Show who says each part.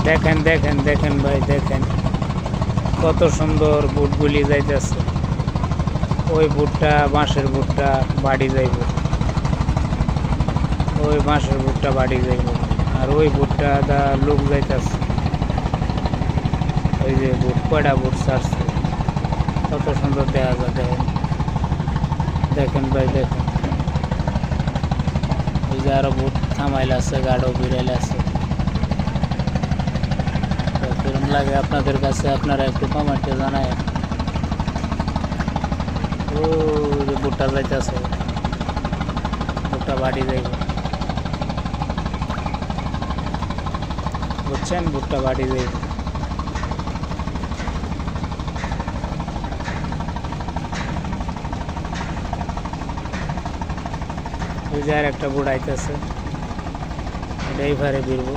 Speaker 1: দেখেন দেখেন দেখেন ভাই দেখেন কত সুন্দর বুটগুলি যাইতেছে। ওই বুটটা বাঁশের বুটটা বাড়ি যাইব, ওই বাঁশের বুটটা বাড়ি যাইব, আর ওই বুটটা দা লোক যাইতেছে। ওই যে বুট কয়টা বুট ছাড়ছে, কত সুন্দর দেখা যায়। দেখেন দেখেন ভাই দেখেন, ওই যে আরো বুট থামাইল আছে, গাঢ় বিড়াইল আছে। কিরম লাগে আপনাদের কাছে, আপনারা একটু কমেন্টে জানায়। ও যে বুটটা যাইতেছে, বুটটা বাড়ি যাইব, বুঝছেন, বুটটা বাড়ি যাইব। ওই যে আর একটা বুট আইতেছে, এটা এইভাবে বিরবো।